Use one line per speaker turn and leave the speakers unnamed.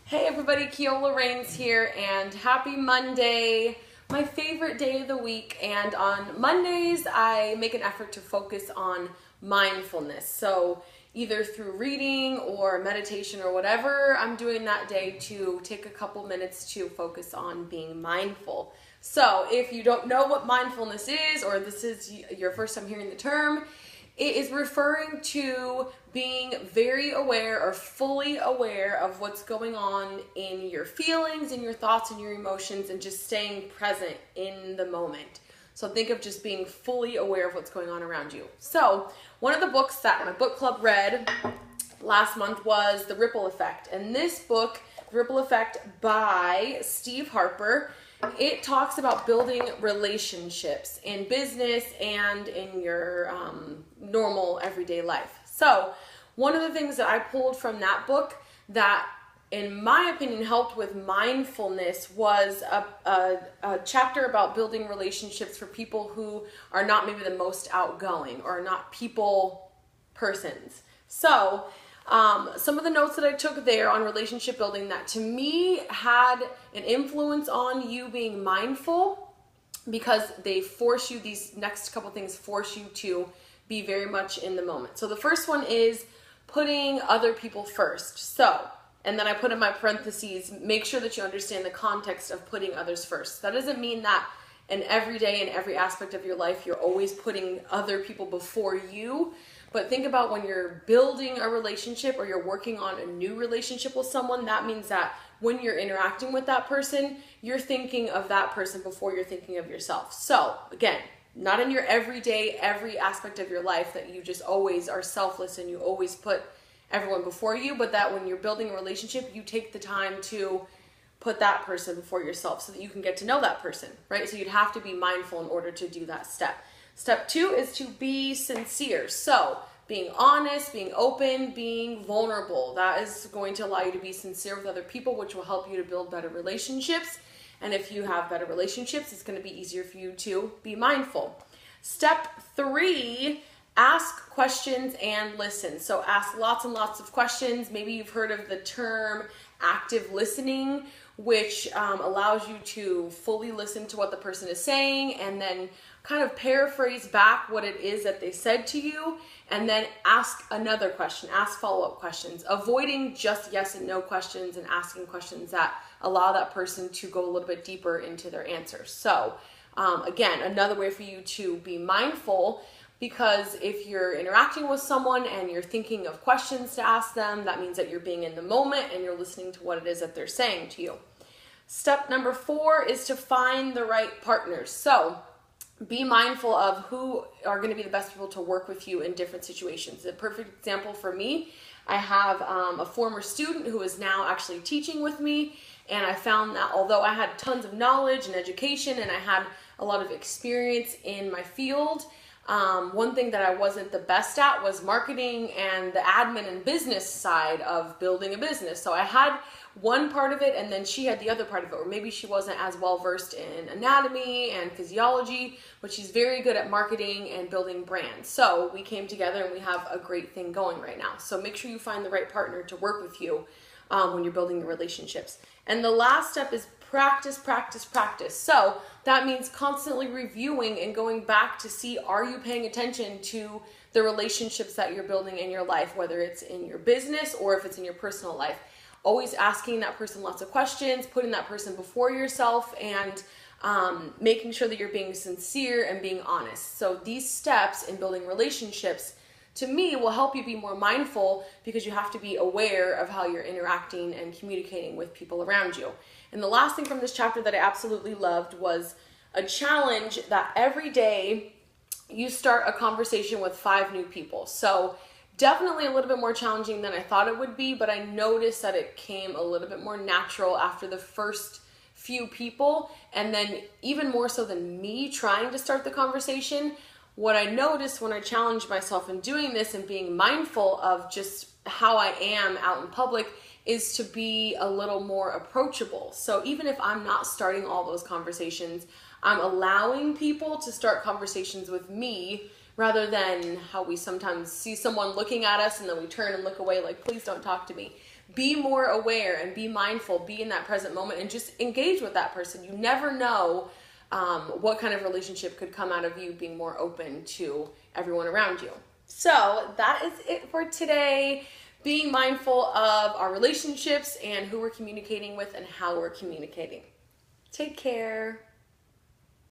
Hey everybody, Keola Rains here, and happy Monday, my favorite day of the week. And on Mondays, I make an effort to focus on mindfulness. So either through reading or meditation or whatever I'm doing that day, to take a couple minutes to focus on being mindful. So if you don't know what mindfulness is, or this is your first time hearing the term, it is referring to being very aware or fully aware of what's going on in your feelings, in your thoughts, and your emotions, and just staying present in the moment. So think of just being fully aware of what's going on around you. So one of the books that my book club read last month was The Ripple Effect. And this book, The Ripple Effect by Steve Harper, it talks about building relationships in business and in your normal everyday life. So one of the things that I pulled from that book that, in my opinion, helped with mindfulness was a chapter about building relationships for people who are not maybe the most outgoing or not people persons. So some of the notes that I took there on relationship building that to me had an influence on you being mindful, because they force you, these next couple things force you to be very much in the moment. So the first one is putting other people first. So, and then I put in my parentheses, make sure that you understand the context of putting others first. That doesn't mean that in every day, in every aspect of your life, you're always putting other people before you. But think about when you're building a relationship or you're working on a new relationship with someone, that means that when you're interacting with that person, you're thinking of that person before you're thinking of yourself. So again, not in your everyday, every aspect of your life that you just always are selfless and you always put everyone before you, but that when you're building a relationship, you take the time to put that person before yourself so that you can get to know that person, right? So you'd have to be mindful in order to do that step. Step 2 is to be sincere. So being honest, being open, being vulnerable. That is going to allow you to be sincere with other people, which will help you to build better relationships. And if you have better relationships, it's going to be easier for you to be mindful. Step 3, ask questions and listen. So ask lots and lots of questions. Maybe you've heard of the term active listening, which allows you to fully listen to what the person is saying and then kind of paraphrase back what it is that they said to you, and then ask another question, ask follow-up questions, avoiding just yes and no questions and asking questions that allow that person to go a little bit deeper into their answers. So again, another way for you to be mindful, because if you're interacting with someone and you're thinking of questions to ask them, that means that you're being in the moment and you're listening to what it is that they're saying to you. Step number 4 is to find the right partners. So be mindful of who are going to be the best people to work with you in different situations. A perfect example for me, I have a former student who is now actually teaching with me, and I found that although I had tons of knowledge and education and I had a lot of experience in my field, one thing that I wasn't the best at was marketing and the admin and business side of building a business. So I had one part of it and then she had the other part of it, or maybe she wasn't as well versed in anatomy and physiology, but she's very good at marketing and building brands. So we came together and we have a great thing going right now. So make sure you find the right partner to work with you when you're building your relationships. And the last step is practice, practice, practice. So that means constantly reviewing and going back to see, are you paying attention to the relationships that you're building in your life, whether it's in your business or if it's in your personal life. Always asking that person lots of questions, putting that person before yourself, and making sure that you're being sincere and being honest. So these steps in building relationships, to me, will help you be more mindful, because you have to be aware of how you're interacting and communicating with people around you. And the last thing from this chapter that I absolutely loved was a challenge that every day you start a conversation with 5 new people. So definitely a little bit more challenging than I thought it would be, but I noticed that it came a little bit more natural after the first few people, and then even more so than me trying to start the conversation. What I noticed when I challenged myself in doing this and being mindful of just how I am out in public is to be a little more approachable. So even if I'm not starting all those conversations, I'm allowing people to start conversations with me, rather than how we sometimes see someone looking at us and then we turn and look away like, please don't talk to me. be more aware and be mindful, be in that present moment, and just engage with that person. You never know what kind of relationship could come out of you being more open to everyone around you. So that is it for today. Being mindful of our relationships and who we're communicating with and how we're communicating. Take care.